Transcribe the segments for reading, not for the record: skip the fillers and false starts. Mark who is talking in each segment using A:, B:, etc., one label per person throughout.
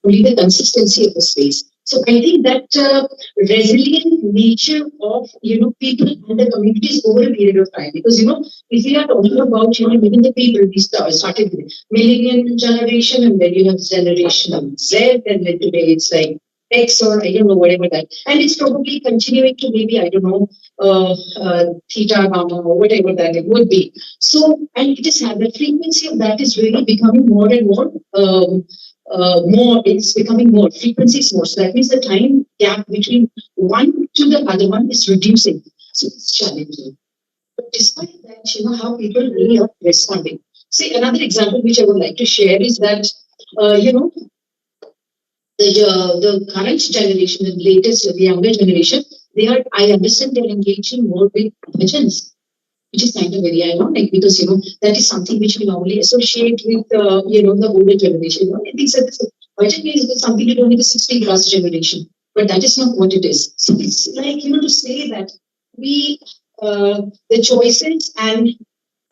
A: Only the consistency of the space. So I think that resilient nature of people and the communities over a period of time. Because if we are talking about even the people, we started with millennial generation, and then you have generation Z, and then today it's like X or I don't know whatever that, and it's probably continuing to maybe I don't know theta gamma or whatever that it would be. So and it is the frequency of that is really becoming more and more. More, it's becoming more, frequency is more. So that means the time gap between one to the other one is reducing. So it's challenging. But despite that, how people really are responding. See, another example which I would like to share is that, the current generation, the latest, the younger generation, I understand they're engaging more with bhajans, which is kind of very ironic because that is something which we normally associate with the older generation. I think that bhajan is something to do with the 60+ generation, but that is not what it is. So it's like to say that we the choices and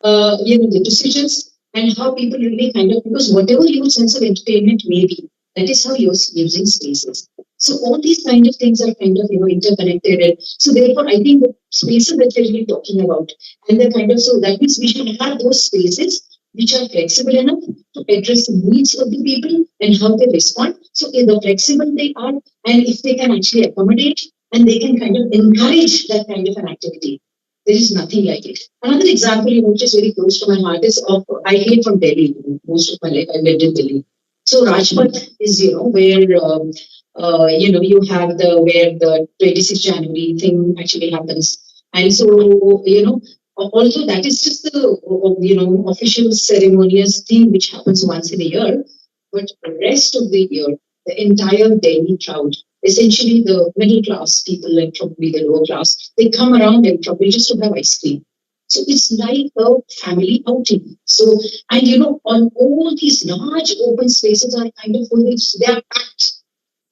A: the decisions and how people really kind of, because whatever your sense of entertainment may be, that is how you're using spaces. So all these kind of things are kind of interconnected. And so therefore, I think the spaces that we're really talking about, and the kind of, so that means we should have those spaces which are flexible enough to address the needs of the people and how they respond. So if the flexible they are, and if they can actually accommodate and they can kind of encourage that kind of an activity, there is nothing like it. Another example, which is very close to my heart is I came from Delhi. Most of my life I lived in Delhi. So Rajpath is, where you have where the 26th January thing actually happens, and so although that is just the official ceremonious thing which happens once in a year, but the rest of the year, the entire Delhi crowd, essentially the middle class people and probably the lower class, they come around and probably just to have ice cream. So it's like a family outing. So, and on all these large open spaces are kind of full, they are packed.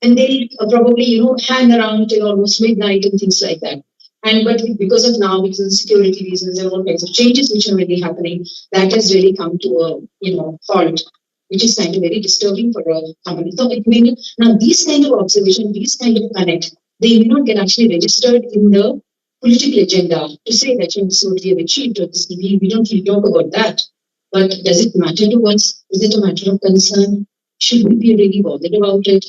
A: And they probably, hang around till almost midnight and things like that. And but because of now, because of security reasons and all kinds of changes which are really happening, that has really come to a halt, which is kind of very disturbing for a company. So it may now these kind of observation, these kind of connect, they may not get actually registered in the political agenda to say that so we have achieved or this, we don't really talk about that. But does it matter to us? Is it a matter of concern? Should we be really bothered about it?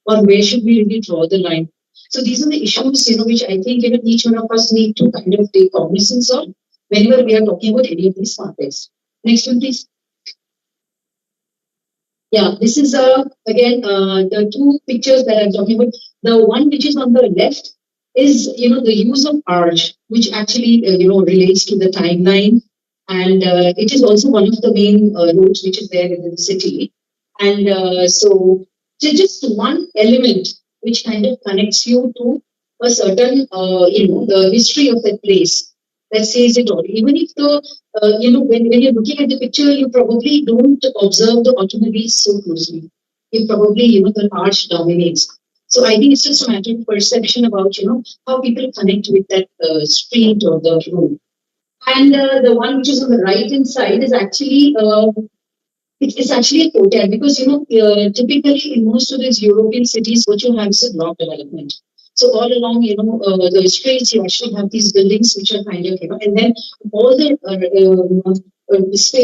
A: Or where should we really draw the line? So these are the issues, which I think each one of us need to kind of take cognizance of whenever we are talking about any of these topics. Next one, please. Yeah, this is again the two pictures that I'm talking about. The one which is on the left is the use of ARC, which actually relates to the timeline, and it is also one of the main roads which is there in the city. And so just one element which kind of connects you to a certain the history of that place that says it all. Even if the when you're looking at the picture, you probably don't observe the automobiles so closely. You probably the arch dominates. So I think it's just a matter of perception about how people connect with that street or the road. And the one which is on the right hand side is actually it's actually a hotel because typically in most of these European cities, what you have is a block development. So all along, the streets, you actually have these buildings which are kind of, and then all the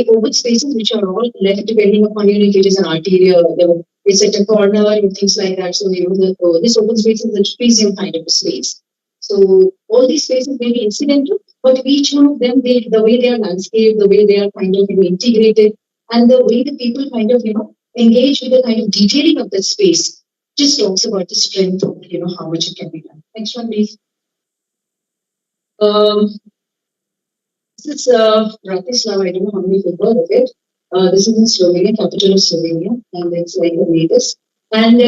A: open spaces which are all left depending upon if it is an arterial, it's at a corner and things like that. So this open space is a freezing kind of a space. So all these spaces may be incidental, but each one of them, the way they are landscaped, the way they are kind of integrated, and the way the people kind of engage with the kind of detailing of the space just talks about the strength of how much it can be done. Next one, please. This is Bratislava. I don't know how many people heard of it. This is in Slovenia, capital of Slovenia, and it's like the latest. And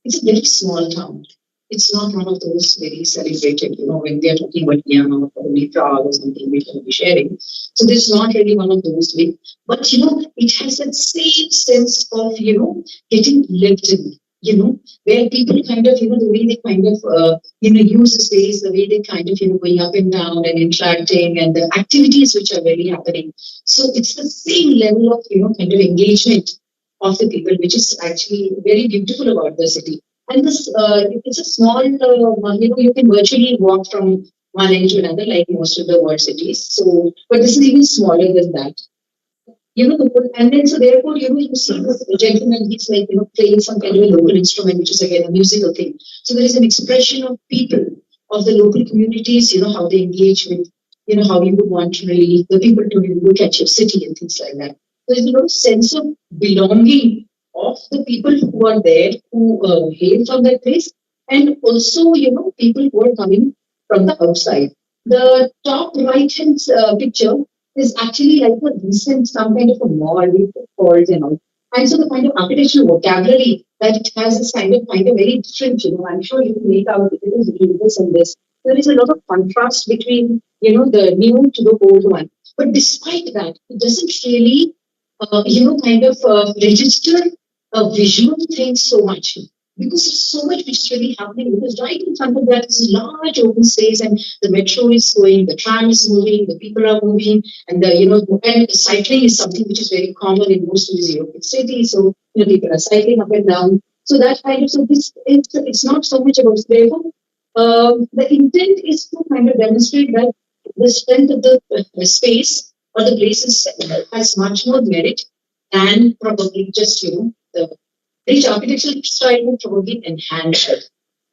A: it's a very small town. It's not one of those very celebrated, when we are talking about Vienna or probably Prague or something we can be sharing. So this is not really one of those big, but it has that same sense of, getting lived in, where people kind of, the way they kind of, use the space, the way they kind of, going up and down and interacting and the activities which are really happening. So it's the same level of, kind of engagement of the people, which is actually very beautiful about the city. And this, it's a small, you can virtually walk from one end to another, like most of the world cities. So, but this is even smaller than that. And then so therefore, you see this gentleman, he's like, playing some kind of a local instrument, which is again a musical thing. So there is an expression of people, of the local communities, how they engage with, how you would want to really, the people to really look at your city and things like that. There's a sense of belonging of the people who are there, who hail from that place, and also, people who are coming from the outside. The top right-hand picture is actually like a recent, some kind of a mall with halls and all. And so the kind of architectural vocabulary that it has is kind of very different, I'm sure you can make out it is this and this. There is a lot of contrast between, the new to the old one. But despite that, it doesn't really, kind of register a visual thing so much because there's so much which is really happening. Because right in front of that is large open space, and the metro is going, the tram is moving, the people are moving, and and cycling is something which is very common in most of these European cities. So people are cycling up and down. So that kind of it's not so much about therefore. The intent is to kind of demonstrate that the strength of the space or the places has much more merit than probably just the rich architectural style would probably enhance it.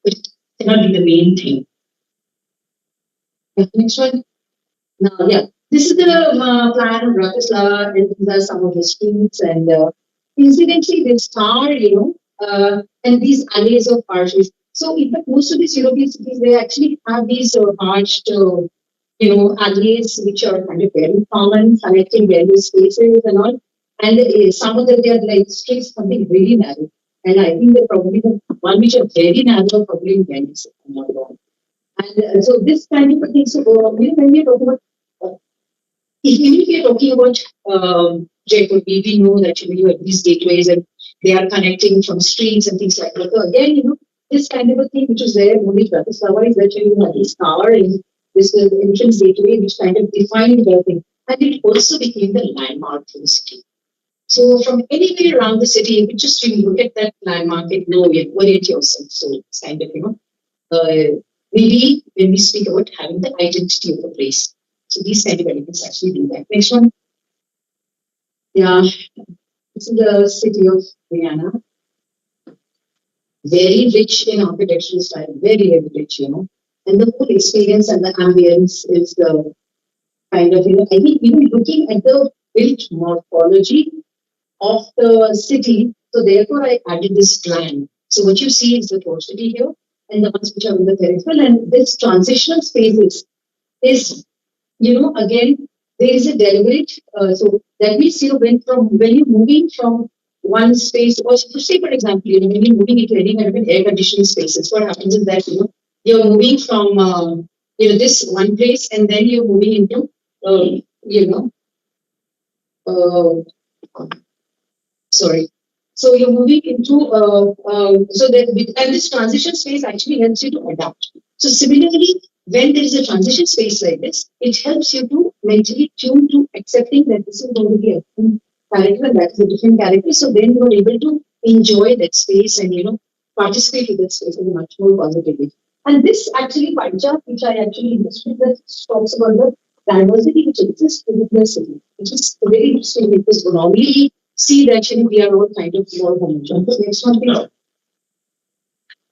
A: It cannot be the main thing. Next one. Now, yeah, this is the plan of Bratislava, and these are some of the streets. And incidentally, this star, and these alleys of arches. So, in fact, most of these European cities, they actually have these arched, alleys which are kind of very common, connecting various spaces and all. And some of them, they are like streets, something really narrow. And I think they're probably the one which are very narrow, probably in Venice, if I'm not wrong. And so this kind of a thing, so when we are talking about, even if we are talking about Jaipur, we know that you have these gateways and they are connecting from streets and things like that. So again, this kind of a thing which is there only Bratislava is that you have this tower and this entrance gateway which kind of defined the thing. And it also became the landmark for the city. So from anywhere around the city, you could just really look at that landmark and know it, orient yourself. So it's kind of, maybe when we speak about having the identity of a place. So these kind of elements actually do that. Next one. Yeah, this is the city of Vienna. Very rich in architectural style, very, very rich, And the whole experience and the ambience is the kind of, I think even looking at the built morphology of the city, so therefore I added this plan. So what you see is the core city here and the ones which are on the peripheral, and this transitional spaces is, again, there is a deliberate, so that means when you're moving from one space, or say for example, when you're moving into any kind of an air conditioning spaces, what happens is that, you're moving from, this one place and then you're moving into, you know, uh, sorry. So you're moving into so that and this transition space actually helps you to adapt. So similarly, when there is a transition space like this, it helps you to mentally tune to accepting that this is going to be a different character and that is a different character. So then you are able to enjoy that space and participate in that space in a much more positive way. And this actually pie chart, which I actually listed, that talks about the diversity which exists within the city, which is very interesting because normally see that we are all kind of more homogeneous. Next one, please.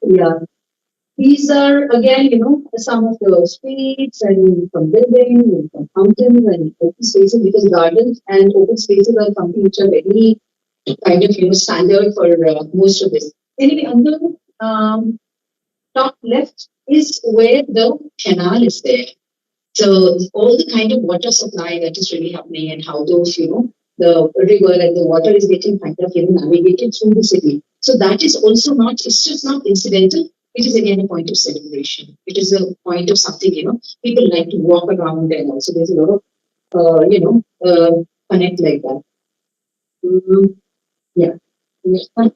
A: Yeah. These are again, some of the streets and from buildings and from fountains and open spaces, because gardens and open spaces are something which are very kind of standard for most of this. Anyway, on the top left is where the canal is there. So all the kind of water supply that is really happening and how those, the river and the water is getting kind of, navigated through the city. So that is also not, it's just not incidental. It is again a point of celebration. It is a point of something, people like to walk around, and also there's a lot of, connect like that. Yeah. Next one.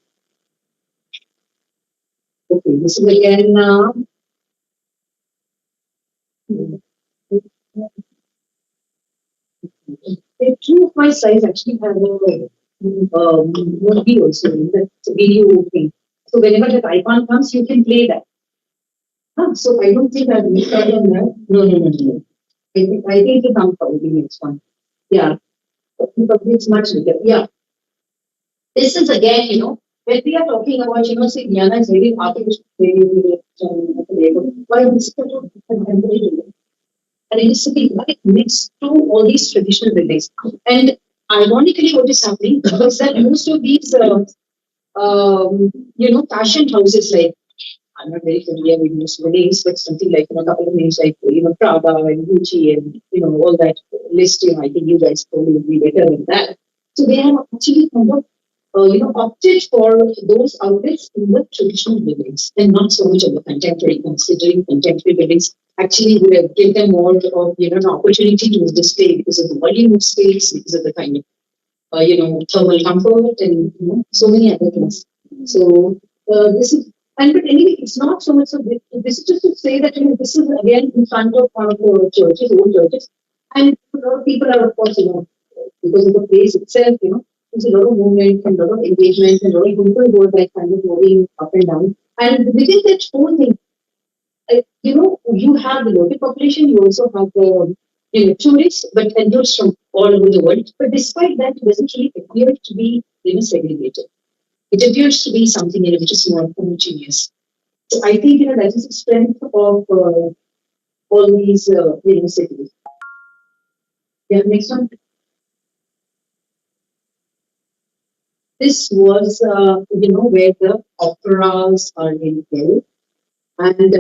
A: Okay, this is again, two of my slides actually have a movie also in that video thing. So whenever that icon comes, you can play that. So I don't think I've missed out on that. No. I think it comes probably next one. Yeah. It's much bigger. Yeah. This is again, when we are talking about, say, Vienna is very artificial, why this is contemporary, and it is sitting right next to all these traditional buildings. And ironically, what is happening is that most of these, fashion houses, like, I'm not very familiar with most of the names, but something like, a couple of names like, Prada and Gucci and, all that list, I think you guys probably would be better than that. So they have actually kind of, opted for those outlets in the traditional buildings and not so much of the contemporary, considering contemporary buildings actually would have given more of, an opportunity to display because of the volume of space, because of the kind of, thermal comfort and, so many other things. So this is, but anyway, it's not so much of this is just to say that, this is again in front of one of the churches, old churches, and a lot of people are, of course, because of the place itself, there's a lot of movement and a lot of engagement and a lot of people who are like kind of moving up and down. And within that whole thing, you have the local population, you also have the tourists, but vendors from all over the world. But despite that, it doesn't really appear to be segregated. It appears to be something which is more homogeneous. So I think that is the strength of all these cities. Yeah, next one. This was where the operas are being held. And,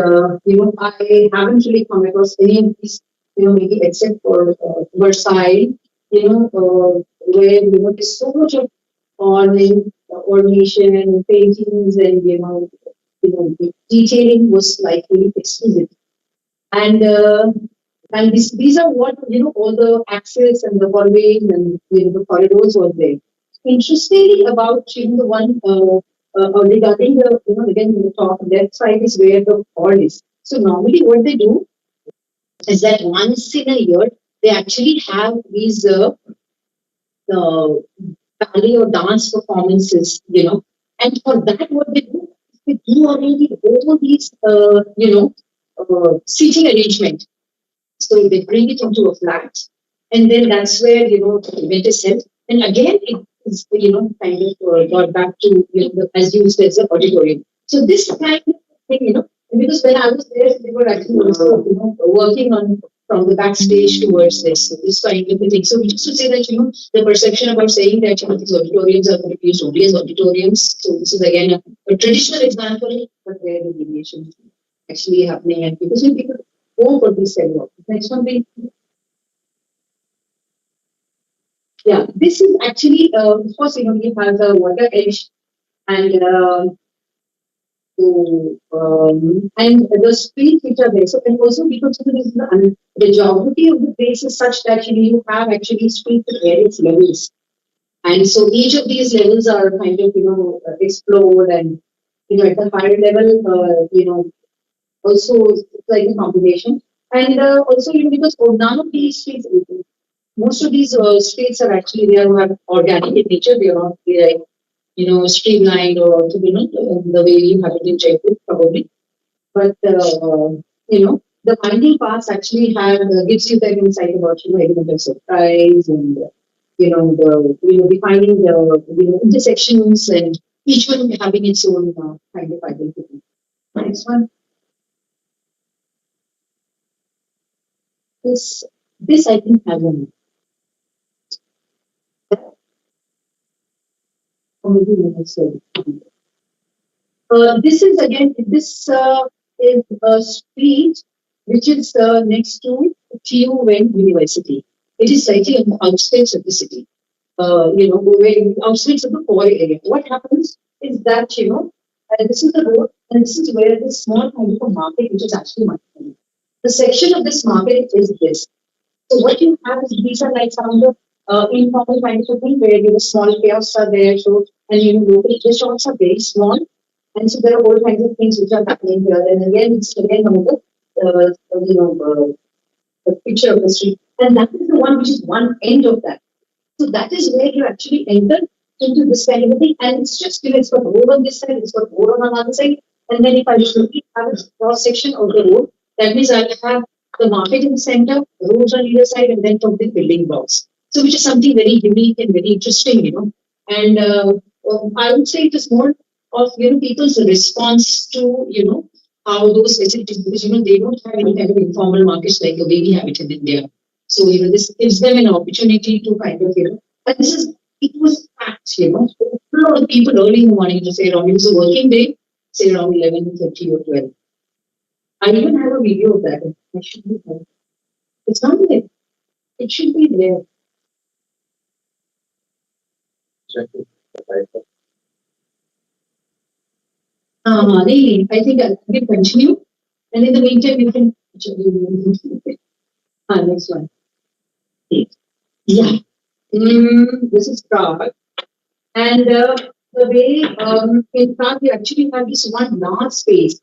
A: I haven't really come across any of these, maybe except for Versailles, where, there's so much of ornation and paintings and, the detailing was like really exquisite. And, these are what, all the access and the hallways and, the corridors were there. Interestingly about, the one, regarding the, again, the top left side is where the hall is. So normally what they do is that once in a year, they actually have these ballet or dance performances, and for that what they do already all these, seating arrangement. So they bring it into a flat, and then that's where the event is held. And again, it is kind of brought back to as you said, the auditorium. So this kind of thing, because when I was there, they were actually also working on from the backstage towards this. So this kind of a thing. So just to say that the perception about saying that these auditoriums are going to be used only as auditoriums. So this is again a traditional example, but where the deviation is actually happening, and because when people go for these seminars, next one, please. Yeah, this is actually, of course, we have the water edge and and the streets which are there. So, and also because the geography of the place is such that you have actually streets at various levels, and so each of these levels are kind of explored, and at the higher level, also it's like a combination, and also because none of these streets, most of these streets are actually they are organic in nature. They are not like streamlined or the way you have it in Jaipur probably. But the winding paths actually have gives you that insight about element of surprise and the defining the intersections and each one having its own kind of identity. Next one. This I think has an or maybe also. This is again, this is a street which is next to TUN University. It is slightly on the outskirts of the city, where outskirts of the core area. What happens is that, this is the road, and this is where the small kind of a market, which is actually market. The section of this market is this. So what you have is these are like some of the informal kind of a thing where small kiosks are there. So and local restaurants are very small, and so there are all kinds of things which are happening here. And again, it's again another the picture of the street, and that is the one which is one end of that. So that is where you actually enter into this kind of a thing, and it's just it's got road on this side, it's got road on another side, and then if I really have a cross section of the road, that means I have the market in the center, roads on either side, and then from the building blocks. So which is something very unique and very interesting, And I would say it is more of people's response to how those facilities, because they don't have any kind of informal markets like the way we have it in India. So this gives them an opportunity to kind of and this is it was packed, a lot of people early in the morning to say around it was a working day, say around 11:30 or 12. I even have a video of that. It should be there. It's not there. It should be there. I think I will continue. And in the meantime, we can. Next one. Yeah. This is Prague. And the way, in Prague, we actually have this one large space.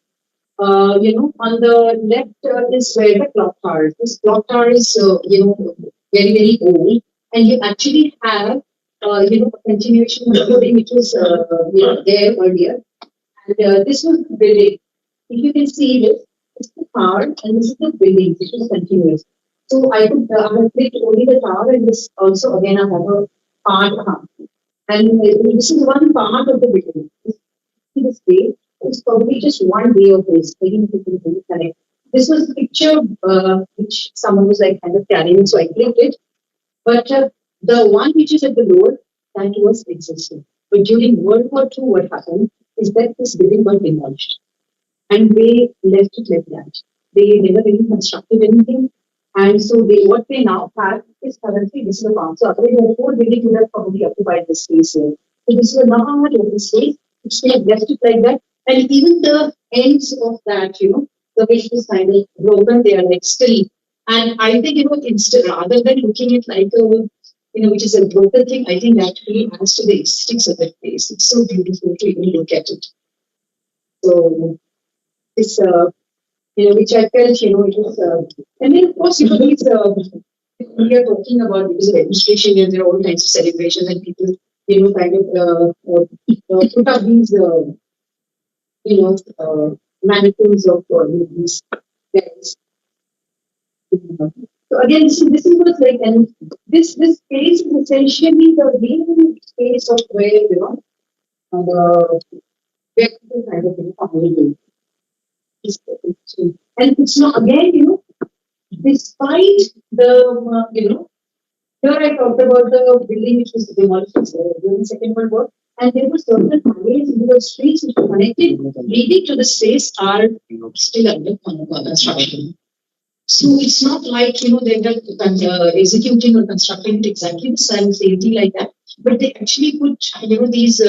A: On the left is where the clock tower is. This clock tower is, very, very old. And you actually have, a continuation of the building which was, there earlier. And this was the building. If you can see this is the tower and this is the building which is continuous. So I have clicked only the tower and this also again I have a part. And this is one part of the building. This day, it's probably just one day of this. This was the picture which someone was like kind of carrying, so I clicked it. But the one which is at the lower, that was existing. But during World War II, what happened is that this building got demolished. And they left it like that. They never really constructed anything. And so what they now have is currently this is a farm. So otherwise the whole building would have probably occupied the space here. So this is a large open space, which they have left it like that. And even the ends of that, the which is kind of broken, they are like still. And I think, instead rather than looking at like a which is a broken thing, I think that really adds to the aesthetics of that place. It's so beautiful to even look at it. So this which I felt, it was, and then of course, these, we are talking about because of administration, and there are all kinds of celebrations, and people, kind of put up these, mannequins of these Yes. So again, this is what's like, and this space is essentially the real space of where the where people kind of family is. And it's not again, despite the here I talked about the building which was demolished during the Second World War, and there were certain highways into the streets which were connected, leading to the space are still under construction. So it's not like they're executing or constructing it exactly the same thing like that, but they actually put these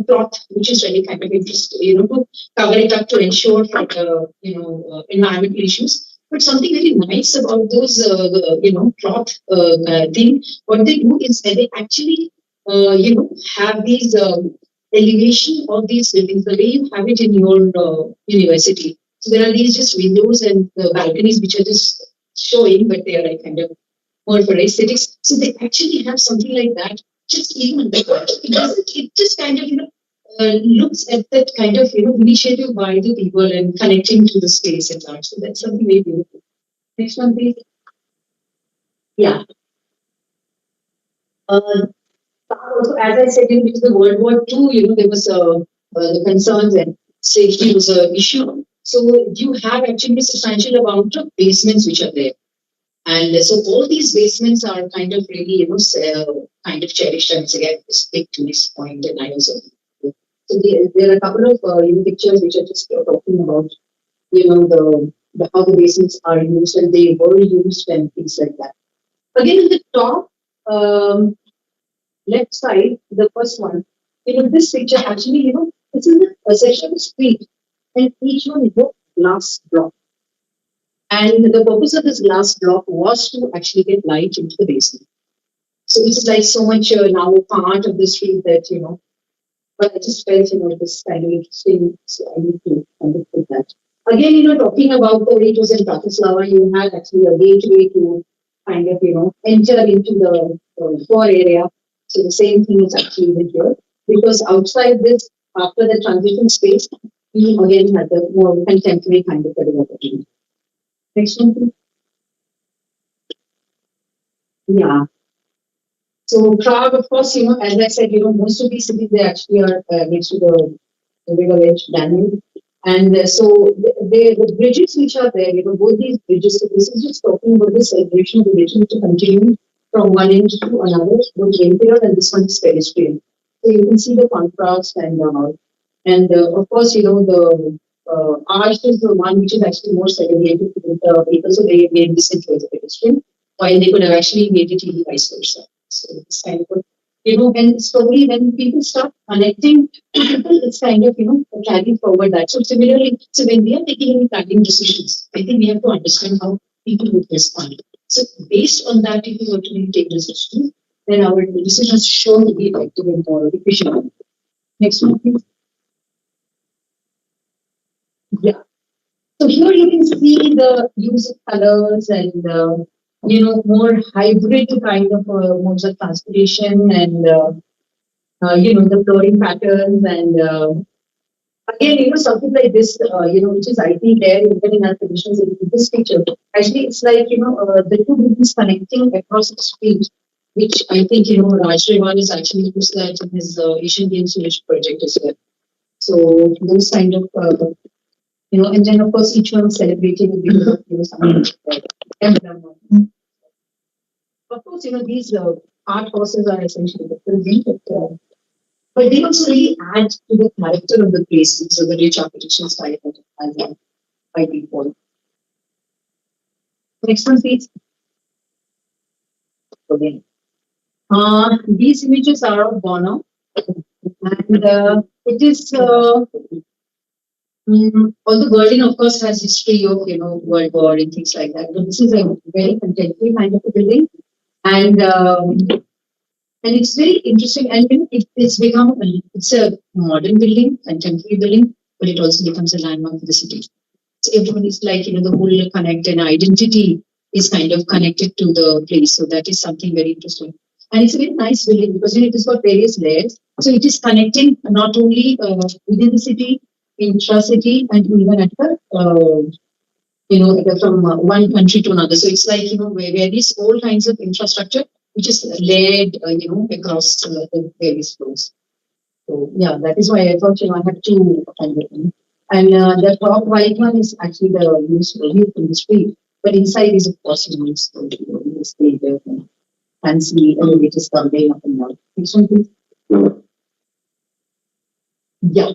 A: plot which is really kind of interesting, to cover it up to ensure that environmental issues. But something very nice about those plot thing, what they do is that they actually have these elevation of these buildings the way you have it in your university. So there are these just windows and balconies which are just showing, but they are like kind of more for aesthetics. So they actually have something like that. Just even it just kind of looks at that kind of initiative by the people and connecting to the space and art. So that's something very beautiful. Next one, please. Yeah. Also, as I said, because the World War II, there was the concerns and safety was an issue. So you have actually a substantial amount of basements which are there. And so all these basements are kind of really, kind of cherished and again stick to this point. And I also, so there are a couple of pictures which are just talking about, how the basements are used and they were used and things like that. Again, in the top left side, the first one, this picture actually, this is a section of the street, and each one is a glass block. And the purpose of this glass block was to actually get light into the basement. So it's like so much now part of the street that, but I just felt, it was kind of interesting. So I need to kind of put that. Again, talking about the way it was in Bratislava, you had actually a gateway to kind of, enter into the core area. So the same thing is actually with here. Because outside this, after the transition space, you again had the more contemporary kind of development. Next one, please. Yeah. So Prague, of course, as I said, most of these cities, they actually are next to the river edge, Danube. And so the bridges which are there, both these bridges, so this is just talking about the celebration of the bridge to continue from one end to another, both rain period and this one is pedestrian. So you can see the contrast and of course, the arch is the one which is actually more segregated with the people, so they made this into a pedestrian, while they could have actually made it even vice versa. So it's kind of, and slowly when people start connecting to people, it's kind of, carrying forward that. So similarly, so when we are taking any planning decisions, I think we have to understand how people would respond. So based on that, if we were to really take decisions, then our decisions sure to be effective and more efficient. Next one, please. Yeah. So here you can see the use of colors and more hybrid kind of modes of transportation and the flooring patterns and again something like this which is I think there even in our conditions in this picture. Actually, it's like the two buildings connecting across the street, which I think Raj Rewan is actually used that in his Asian Games Village project as well. So those kind of and then of course each one celebrating something. Of course, these art courses are essentially different, but they also really add to the character of the place. So the rich architectural style that it has by default. Next one, please. Okay. These images are of Bono, and it is. Although Berlin, of course, has history of World War and things like that, but this is a very contemporary kind of a building, and it's very interesting. And it's become it's a modern building, contemporary building, but it also becomes a landmark for the city. So everyone is like the whole connect and identity is kind of connected to the place. So that is something very interesting. And it's a very nice building because it has got various layers. So it is connecting not only within the city, intracity and even at the from one country to another. So it's like various all kinds of infrastructure which is laid across the various floors. So yeah, that is why I thought I had to kind of. And the top white one is actually the view from the street, but inside is of course so the street fancy elevators coming up and down. Next one, please. Yeah,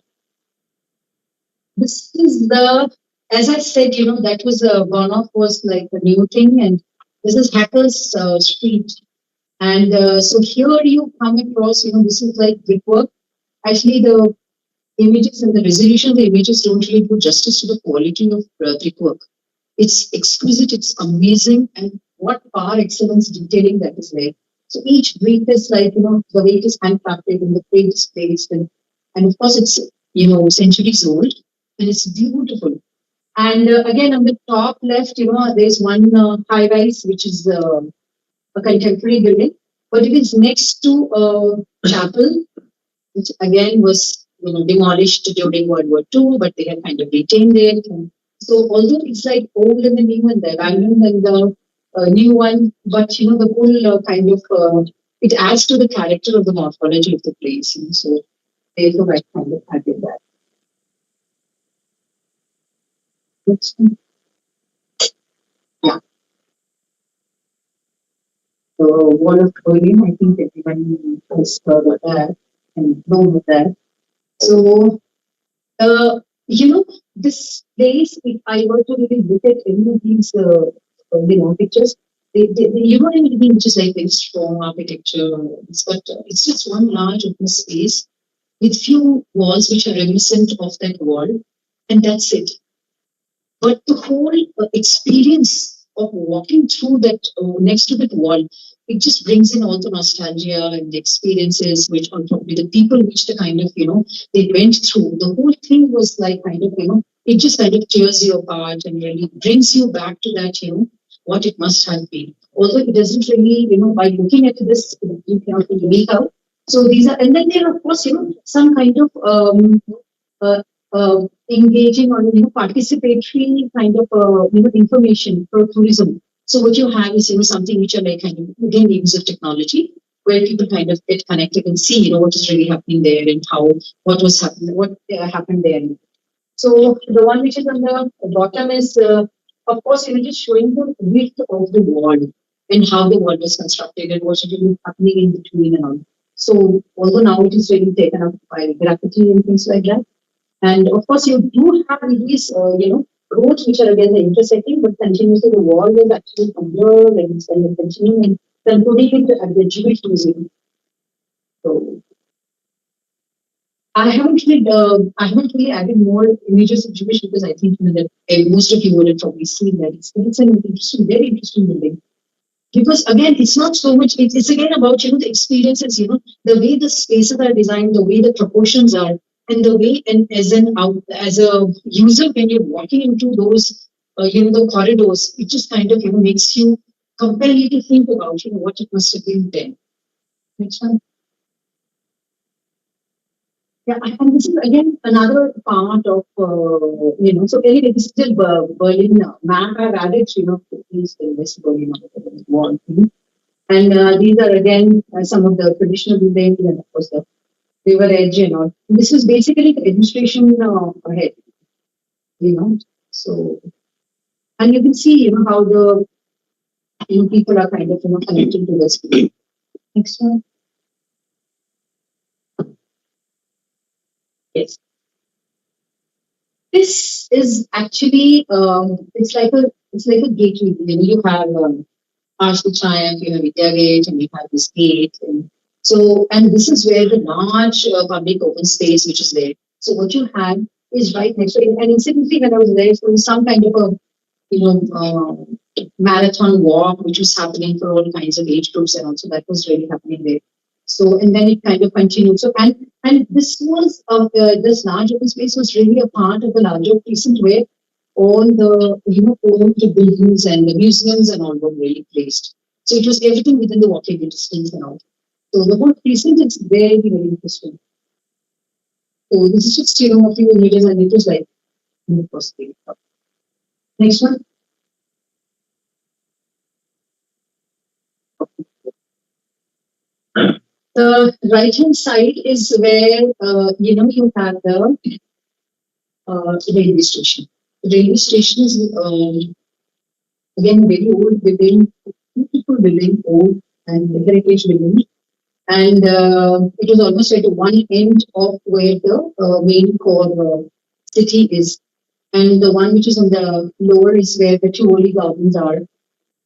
A: this is the, as I said, that was one-off was like a new thing, and this is Hackers Street. And so here you come across, this is like brickwork. Actually, the images and the resolution of the images don't really do justice to the quality of brickwork. It's exquisite, it's amazing, and what par excellence detailing that is there. So each brick is like, the way it is handcrafted and the way it's placed, and of course it's, centuries old, and it's beautiful. And again, on the top left, there's one high rise, which is a contemporary building, but it is next to a chapel, which again was demolished during World War II, but they have kind of retained it. And so although it's like old and the new and the abandoned and the new one, but the whole kind of it adds to the character of the morphology of the place. So therefore, I kind of added that. Yeah. So Wall of Berlin, I think everyone has heard of that and know of that. So this place, if I were to really look at any of these, pictures, they everything which is like very strong architecture, but it's just one large open space with few walls which are reminiscent of that wall, and that's it. But the whole experience of walking through that next to that wall, it just brings in all the nostalgia and the experiences which on probably the people which the kind of they went through. The whole thing was like kind of it just kind of tears you apart and really brings you back to that what it must have been. Although it doesn't really by looking at this you cannot really make out. So these are, and then there are of course some kind of uh, engaging or participatory kind of information for tourism. So what you have is something which are like kind of again use of technology, where people kind of get connected and see what is really happening there and how what was happening, what happened there. So the one which is on the bottom is of course just showing the width of the wall and how the wall was constructed and what's really happening in between and all. So although now it is really taken up by graffiti and things like that. And of course, you do have these, roads which are again the intersecting, but continuously the wall is actually under and it's kind of continuing and concluding it at the Jewish Museum. So I haven't really added more images of Jewish because I think that most of you would have probably seen that. It's an interesting, very interesting building. Because again, it's not so much, it's again about, the experiences, the way the spaces are designed, the way the proportions are, and the way, and as a user, when you're walking into those, the corridors, it just kind of, makes you, compel you to think about, what it must have been then. Next one. Yeah, and this is again another part of, so anyway, this is still Berlin map I've added, east and west Berlin wall. And these are again some of the traditional buildings and of course the river edge and all. This is basically the illustration ahead, so, and you can see, how the, people are kind of, connecting to this. Next one. Yes. This is actually it's like a gateway. You have Arch the Triumph, you have India Gate, and you have this gate, and so this is where the large public open space which is there. So what you have is right next to it, and incidentally when I was there, there was some kind of a marathon walk which was happening for all kinds of age groups, and also that was really happening there. So, and then it kind of continued. So, and this was this large open space was really a part of the larger precinct where all the old buildings and the museums and all were really placed. So it was everything within the walking distance and all. So the whole precinct is very, very interesting. So this is just, a few images, and it was like, next one. The right hand side is where, you have the railway station. The railway station is, again, very old building, beautiful building, old and heritage building. And it was almost at one end of where the main core city is. And the one which is on the lower is where the Tivoli Gardens are.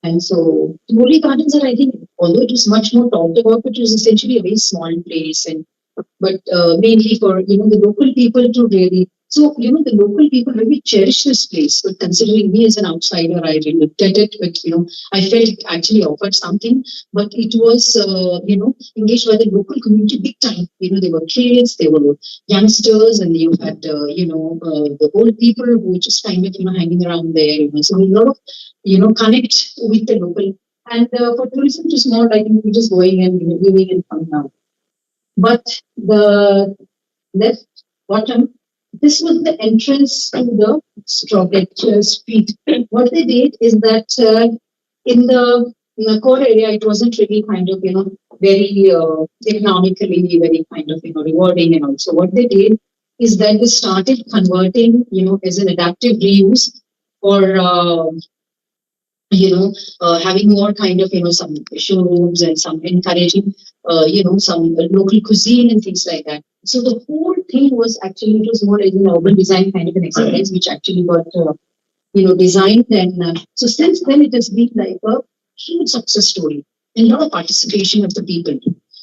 A: And so Tivoli Gardens are, I think, although it was much more talked about, it was essentially a very small place, and but mainly for the local people to really. So the local people really cherish this place. But considering me as an outsider, I really looked at it. But I felt it actually offered something. But it was engaged by the local community big time. There were kids, there were youngsters, and you had the old people who were just kind of hanging around there. So a lot of connect with the local. And for tourism, it is more like we're just going and viewing and coming out. But the left bottom, this was the entrance to the street. What they did is that in the core area, it wasn't really kind of very economically very kind of rewarding, and also what they did is that they started converting as an adaptive reuse, or having more kind of some showrooms and some encouraging some local cuisine and things like that. So the whole thing was actually, it was more like an urban design kind of an exercise, which actually got designed. And so since then it has been like a huge success story and a lot of participation of the people.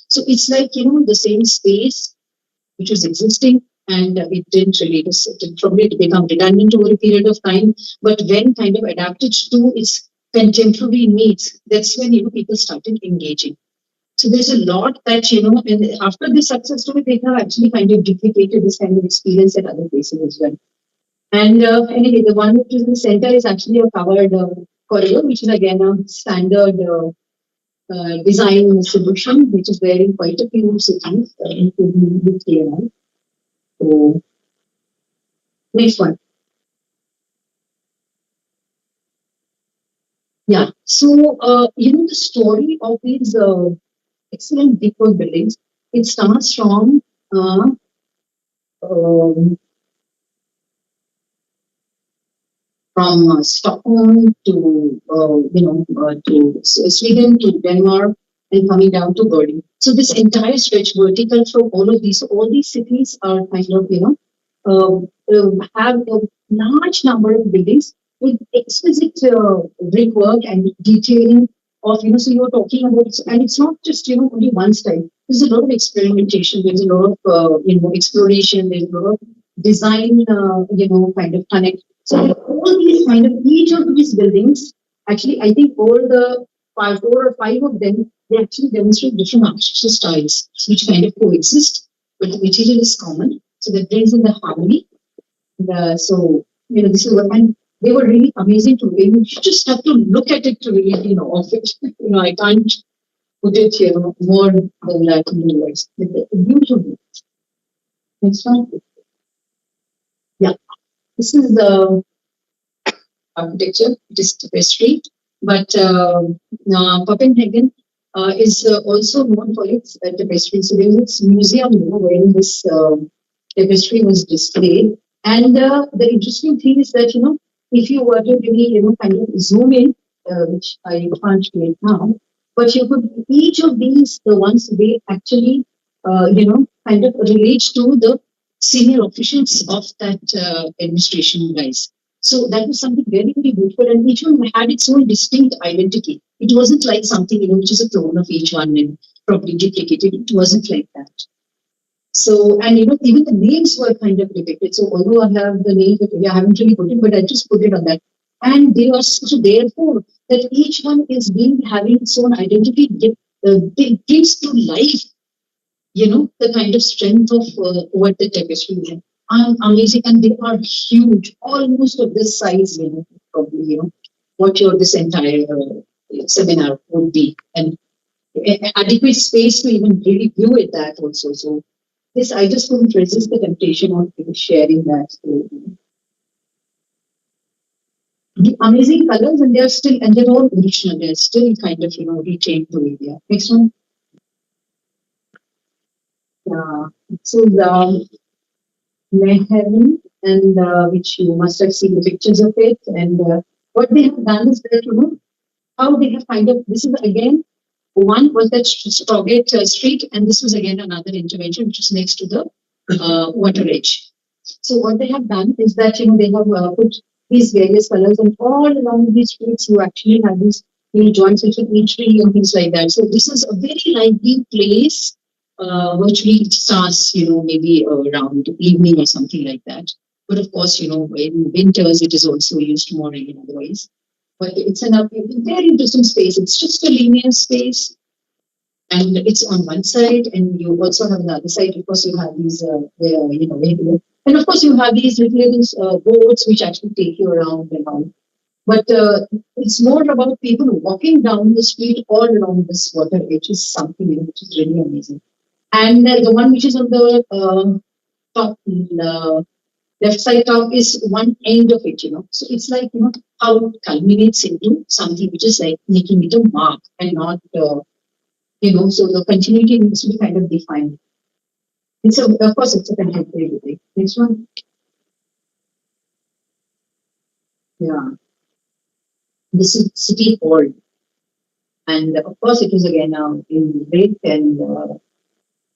A: So it's like the same space which was existing, and it didn't really, it probably become redundant over a period of time. But when kind of adapted to its contemporary needs, that's when people started engaging. So there's a lot that and after this success story, they have actually kind of duplicated this kind of experience at other places as well. And anyway, the one which is in the center is actually a covered corridor, which is again a standard design solution, which is there in quite a few cities, including the UK. So next one. Yeah. So the story of these excellent brickwork buildings, it starts from Stockholm to to Sweden to Denmark and coming down to Berlin. So this entire stretch vertical from all of these, so all these cities are kind of have a large number of buildings with exquisite brickwork and detailing of so you're talking about, and it's not just only one style. There's a lot of experimentation. There's a lot of exploration. There's a lot of design kind of connect. So all these kind of, each of these buildings, actually, I think all the 4 or 5 of them, they actually demonstrate different architectural styles, which kind of coexist, but the material is common. So that brings in the harmony. And, so this is what, and they were really amazing to read. You just have to look at it to really of it. I can't put it more than that in the words. Beautiful. Next one. Yeah. This is the architecture, it is tapestry, but Copenhagen is also known for its tapestry. So there is this museum where this tapestry was displayed. And the interesting thing is that, if you were to really, kind of zoom in, which I can't do it now, but you could, each of these, the ones they actually, kind of relate to the senior officials of that administration guys. So that was something very, very beautiful, and each one had its own distinct identity. It wasn't like something, which is a clone of each one and probably duplicated. It wasn't like that. So, and even the names were kind of depicted. So although I have the name, I haven't really put it, but I just put it on that. And they are so therefore that each one is being having its own identity. It gives to life the kind of strength of what the tapestry is. Amazing, and they are huge, almost of this size, probably, what your this entire seminar would be, and adequate space to even really view it that also. So this, I just couldn't resist the temptation of sharing that. So, the amazing colors, and they're still, and they're all original. They're still kind of, retained the way they are. Next one. Yeah. So the Heaven, and which you must have seen the pictures of it. And what they have done is that, how they have kind of, this is again, one was that Strawgate Street, and this was again another intervention, which is next to the water edge. So what they have done is that, they have put these various colors, and all along these streets, you actually have these joints with each tree and things like that. So this is a very lively place. Virtually it starts, maybe around evening or something like that. But of course, in winters, it is also used more in other ways. But it's a very interesting space. It's just a linear space, and it's on one side, and you also have on the other side. Of course, you have these, and of course, you have these little boats which actually take you around and all. But it's more about people walking down the street all along this water, which is something which is really amazing. And the one which is on the top, left side top is one end of it, So it's like, how it culminates into something which is like making it a mark and not, so the continuity needs to be kind of defined. Of course, it's a contemporary thing. Next one. Yeah. This is City Hall. And of course, it was again in brick, and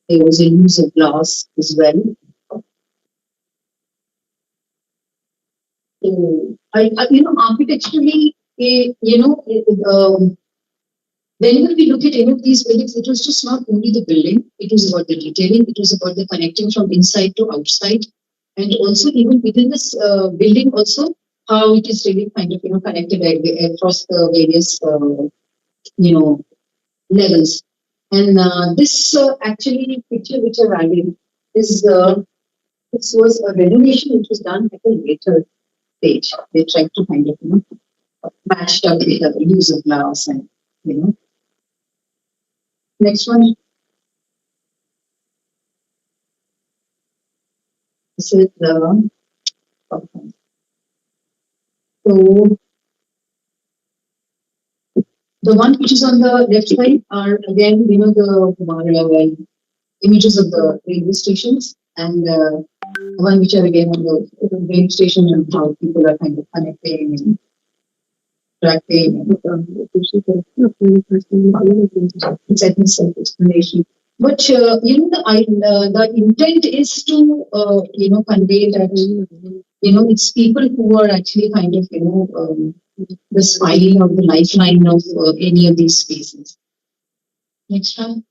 A: there was a use of glass as well. So, architecturally, whenever we look at any of these buildings, it was just not only the building, it was about the detailing, it was about the connecting from inside to outside, and also even within this building also, how it is really kind of, connected across the various, levels. And this actually picture which I added is, this was a renovation which was done at a later stage. They tried to kind of, match up with the use of glass and, Next one. This is the so the one which is on the left side are again, the images of the railway stations, and the one which are again on the railway station, and how people are kind of connecting and tracking. It's I think self-explanation. But the intent is to convey that it's people who are actually kind of the spine or the lifeline of any of these spaces. Next one.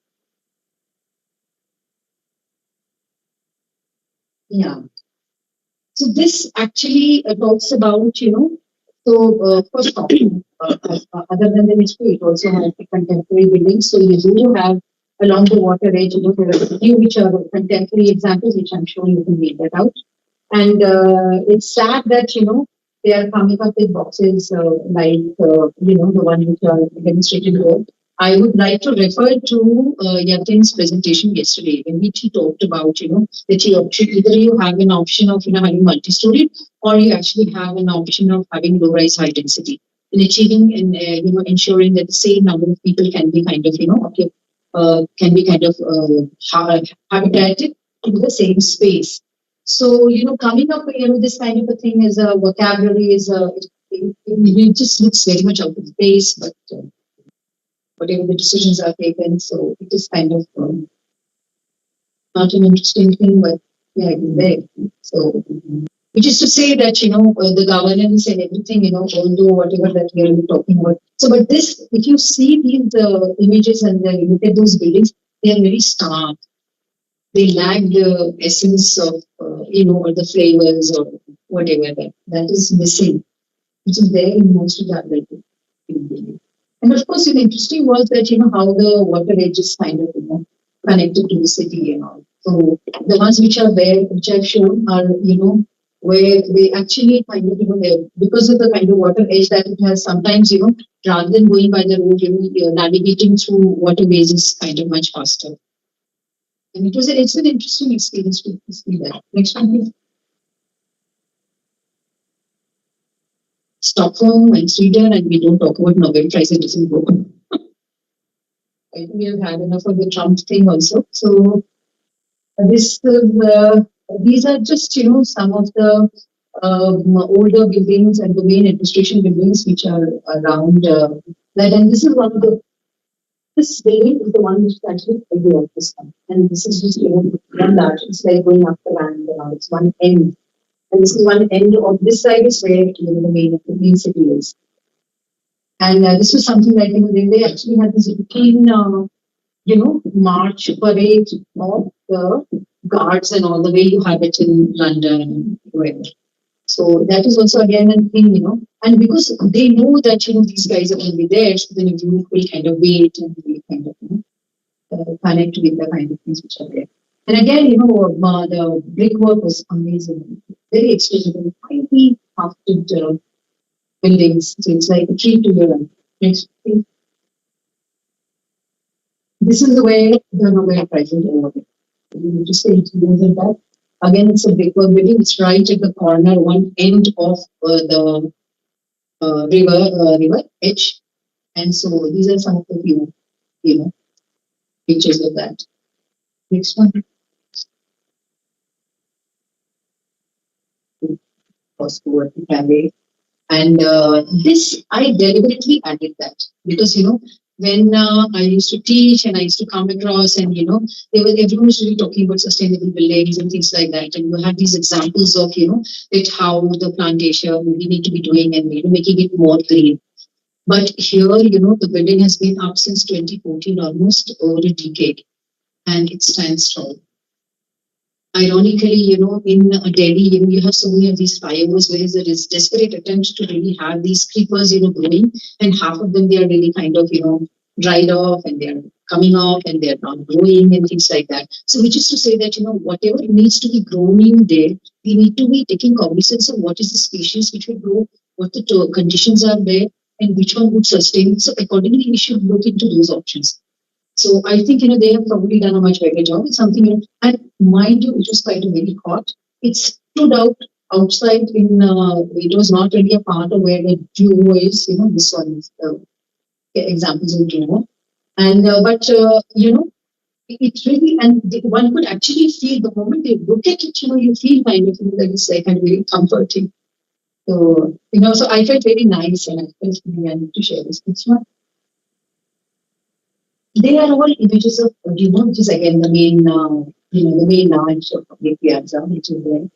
A: Yeah. So this actually talks about of course talking other than the history, it also has the contemporary buildings. So you do have along the water edge, there are a few which are contemporary examples, which I'm sure you can make that out. And it's sad that, they are coming up with boxes like, the one which are demonstrated here. I would like to refer to Yatin's presentation yesterday, in which he talked about, that either you have an option of, having multi-story, or you actually have an option of having low-rise high density, in achieving and, ensuring that the same number of people can be kind of, habitated in the same space. So, coming up, this kind of a thing as a vocabulary it just looks very much out of place, but whatever the decisions are taken, so it is kind of not an interesting thing, but yeah, it's there. So, which is to say that, the governance and everything, although whatever that we are talking about. So, but this, if you see these images and you look at those buildings, they are very stark. They lack the essence of, or the flavors or whatever that is missing, which is there in most of the other buildings. And of course, the interesting was that, how the water edge is kind of, connected to the city and all. So the ones which are there, which I've shown are, where they actually kind of, because of the kind of water edge that it has, sometimes, rather than going by the road, navigating through waterways is kind of much faster. And it's an interesting experience to see that. Next one, please. Stockholm and Sweden, and we don't talk about Nobel Prize, it doesn't go. I think we have had enough of the Trump thing also. So this these are just some of the older buildings and the main administration buildings which are around that. And this is one of the this building is the one which is actually the office one. And this is just one large. It's like going up the land. It's one end, and this is one end of this side is where the main city is. And this was something like they actually had this routine march parade of the guards and all the way you have it in London and wherever. So that is also again a thing, and because they know that these guys are going to be there, so then you will kind of wait and will kind of connect with the kind of things which are there. And again, the brickwork was amazing, very extensive, highly crafted buildings. So it's like a treat to your life. Next, please. This is the way the Nobel Prize is awarded. You just say it's more than that. Again, it's a brickwork building. It's right at the corner, one end of the river edge. And so these are some of the pictures of that. Next one. And this, I deliberately added that because, when I used to teach and I used to come across and, everyone was really talking about sustainable buildings and things like that. And you have these examples of, that how the plantation we need to be doing and, making it more green. But here, the building has been up since 2014, almost over a decade, and it stands tall. Ironically, in Delhi, you have so many of these flyovers where there is desperate attempts to really have these creepers, growing, and half of them, they are really kind of, dried off and they're coming off and they're not growing and things like that. So which is to say that, whatever needs to be grown in there, we need to be taking cognizance of what is the species which will grow, what the conditions are there, and which one would sustain. So accordingly, we should look into those options. So I think, they have probably done a much better job. It's something, and mind you, it was quite very hot. It stood out outside it was not really a part of where the duo is, this one is examples of duo. And, but, it really, and one could actually feel the moment they look at it, you feel kind of, that it's like kind of very comforting. So, so I felt very nice and I felt I need to share this picture. They are all images of, which is again the main, the main large public piazza, which is there.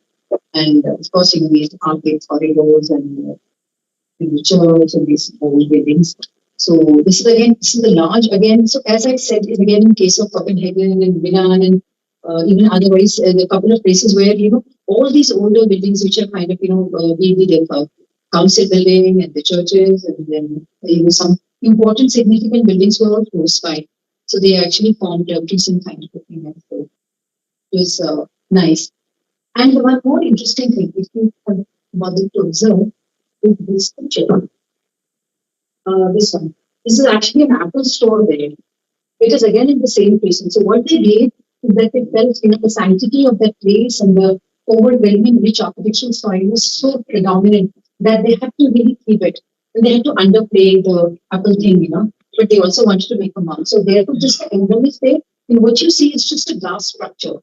A: And of course, these arcade corridors and the church and these old buildings. So this is the large, again, so as I said, again, in case of Copenhagen and Milan and even otherwise, a couple of places where, all these older buildings which are kind of, maybe the council building and the churches and then, some important significant buildings were all close by. So they actually formed a decent kind of a thing. So it was nice. And one more interesting thing, if you have bothered to observe, is this picture. This one. This is actually an Apple store there. It is again in the same place. And so what they did is that they felt, the sanctity of that place and the overwhelming rich architectural style was so predominant that they had to really keep it. And they had to underplay the Apple thing, but they also wanted to make a mark. So therefore, just the emblem is there. And what you see is just a glass structure.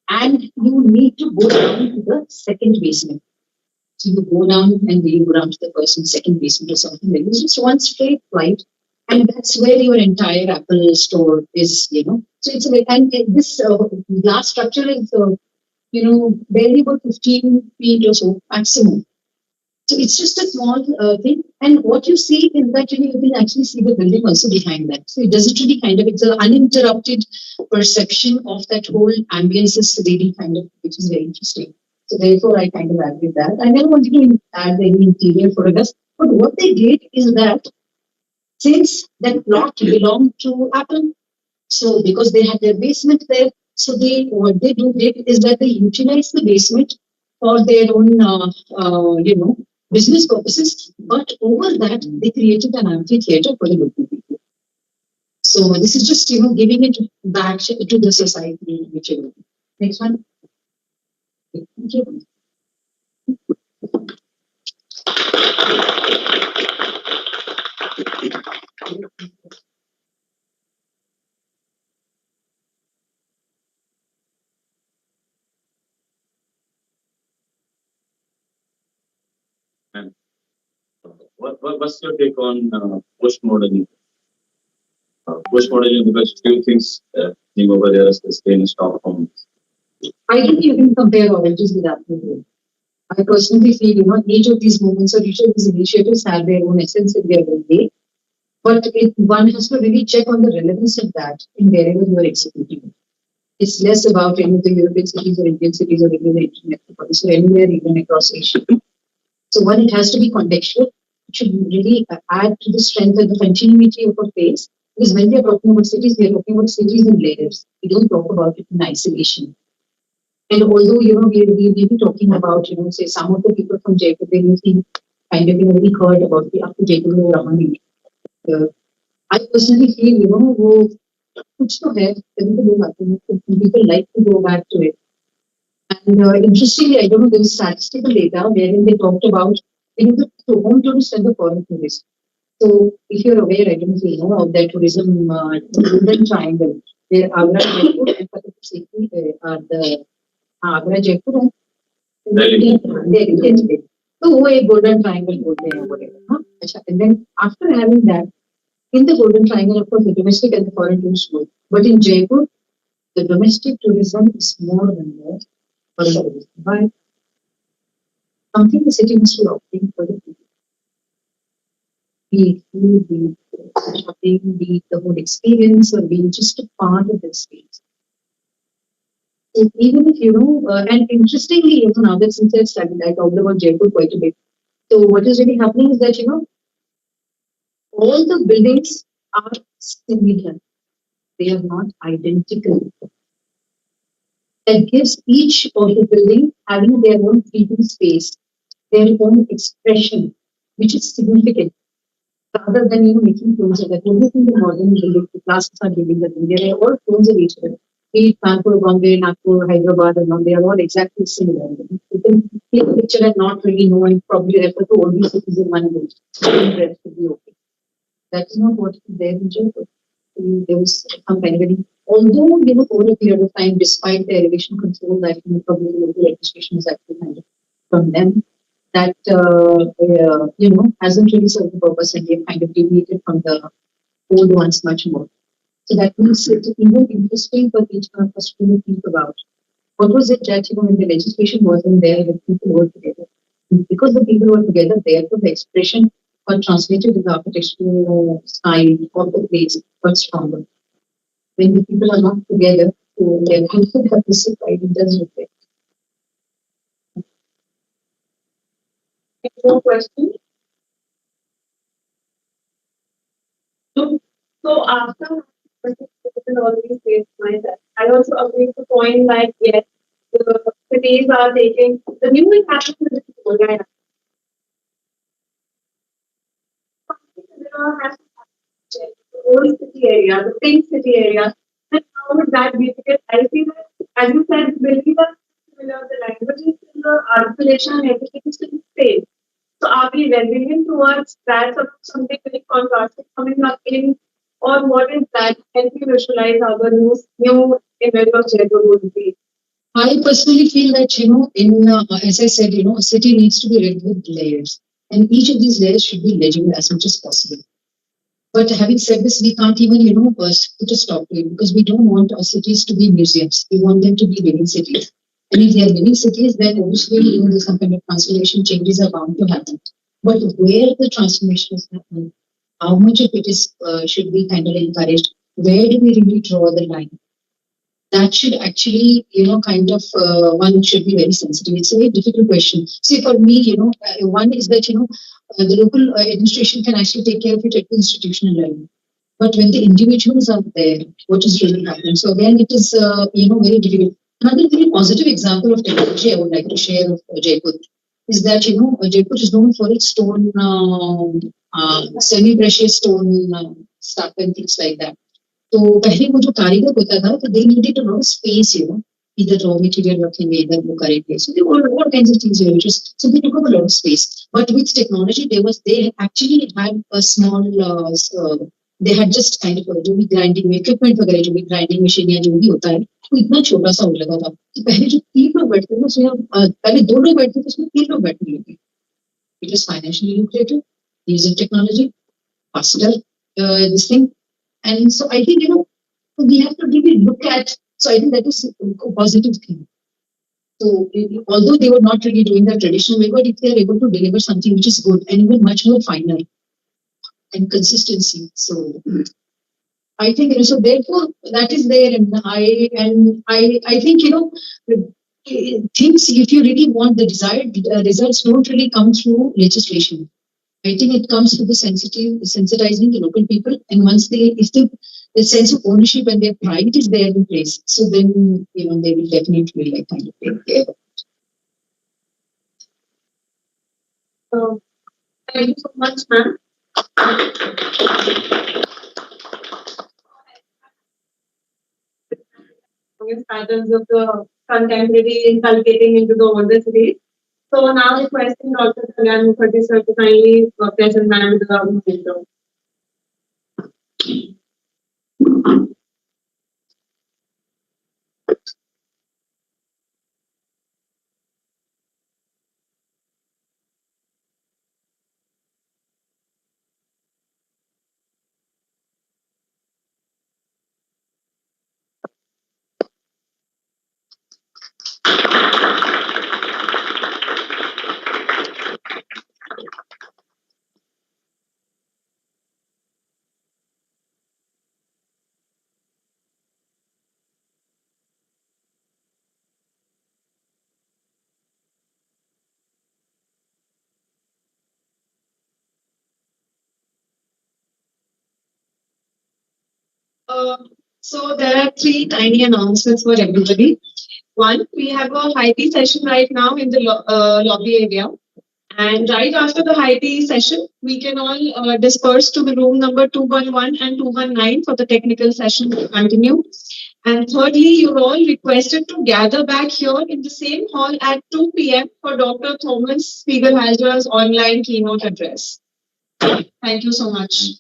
A: And you need to go down to the second basement. So you go down and you go down to the first and second basement or something like this. Just one straight flight. And that's where your entire Apple store is, So it's and this glass structure is, barely about 15 feet or so maximum. So it's just a small thing. And what you see is that you can actually see the building also behind that. So it doesn't really it's an uninterrupted perception of that whole ambience is really which is very interesting. So therefore, I kind of added that. I never wanted to add any interior photographs. But what they did is that since that plot belonged to Apple, so because they had their basement there, so what they did is that they utilize the basement for their own, business purposes. But over that, they created an amphitheater for the local people. So this is just, giving it back to the society, which you. Next one. Thank you.
B: And what's your take on post-modernism? Post-modernism, because few things came over there as the stay in Stockholm.
A: I think you can compare oranges with apples. I personally feel, each of these movements or each of these initiatives have their own essence in their own way. But one has to really check on the relevance of that in wherever you are executing. It's less about any of the European cities or Indian cities or even the internet metropolis or anywhere even across Asia. So one, it has to be contextual. It should really add to the strength and the continuity of a place. Because when we are talking about cities, we are talking about cities in layers. We don't talk about it in isolation. And although, we may be talking about, say some of the people from Jaipur, they may think kind of, really heard about the up to Jaipur or Ramani. I personally feel, वो कुछ तो है, people like to go back to it. And interestingly, I don't know, there was statistical data wherein they talked about, the home tourists and the foreign tourists. So if you're aware, I don't know if you know of that tourism golden triangle, where Agra, Jaipur, and Fatehpur Sikri are the Agra, Jaipur, and Delhi. So वो एक golden triangle बोलते हैं whatever. अच्छा, and then after having that, in the golden triangle, of course, the domestic and the foreign tourists go. But in Jaipur, the domestic tourism is more than more foreign tourism. Why? Something the city must be offering for the people. Be it food, be it shopping, be it the whole experience, or being just a part of the space. So even if and interestingly, now that since I studied, I talked about Jaipur quite a bit. So what is really happening is that all the buildings are similar. They are not identical. That gives each of the building having their own breathing space, their own expression, which is significant. Rather than making clones of that, everything the modern building, the classes are giving that they are all clones of each other. Be it Kanpur, Bombay, Nagpur, Hyderabad, and they are all exactly similar. You can take a picture and not really know and probably refer to all these cities in one building. The rest will be okay. That is not what is there in Jaipur. There was some kind of, although over a period of time, despite the elevation control that probably the local administration is actually kind of from them, that hasn't really served the purpose, and they've kind of deviated from the old ones much more. So that means it's even interesting for each one of us to think about what was it that when the legislation wasn't there, the people were together. And because the people were together, therefore the expression or translated in the architectural style of the place got stronger. When the people are not together, so their culture have to sit right, it does reflect. Any more questions? So after already said myself, I also agree with the point that yes, the cities are taking the new is happening with the the old city area, the pink city area, then how would that be? Because I feel that, as you said, buildings are similar, the languages, the articulation, and everything is still the same. So are we resilient towards that or something very contrasting coming up in, or what is that? Help you visualize how the new image of Jaipur would be? I personally feel that, as I said, a city needs to be read with layers, and each of these layers should be legible as much as possible. But having said this, we can't even, put a stop to it, because we don't want our cities to be museums. We want them to be living cities. And if they are living cities, then obviously, there's some kind of transformation changes are bound to happen. But where the transformation is happening, how much of it is should be kind of encouraged? Where do we really draw the line? That should actually, one should be very sensitive. It's a very difficult question. See, for me, one is that, the local administration can actually take care of it at the institutional level. But when the individuals are there, what is really happening? So again, it is, very difficult. Another very positive example of technology I would like to share of Jaipur is that, Jaipur is known for its stone, semi-precious stone stuff and things like that. तो पहले वो जो कारीगर होता था, तो they needed a lot of space, either raw material रखेंगे, either वो करेंगे. So they were all kinds of things, so they took up a lot of space. But with technology, they actually had a small, they had just kind of जो भी grinding equipment वगैरह, जो भी grinding machine या जो भी होता है, वो इतना छोटा सा हो लगा था. तो पहले जो 3 लोग बैठते थे उसमें, पहले 2 लोग बैठते थे उसमें 3 लोग बैठने लगे. It is financially lucrative, using technology, faster, this thing. And so I think, we have to really look at, so I think that is a positive thing. So although they were not really doing the traditional way, but if they are able to deliver something which is good and even much more finer and consistency. So I think, so therefore that is there. And I think, things, if you really want the desired results, don't really come through legislation. I think it comes through the sensitizing the local people, and once if the sense of ownership and their pride is there in place, so then they will definitely like kind of take care. Thank you so much, ma'am. Patterns of the contemporary inculcating into the older cities. So now requesting Dr. Kalyan Mukherjee sir to kindly present ma'am with the momentum. So there are 3 tiny announcements for everybody. One, we have a high tea session right now in the lobby area. And right after the high tea session, we can all disperse to the room number 211 and 219 for the technical session to continue. And thirdly, you're all requested to gather back here in the same hall at 2 p.m. for Dr. Thomas Spiegelhalter's online keynote address. Thank you so much.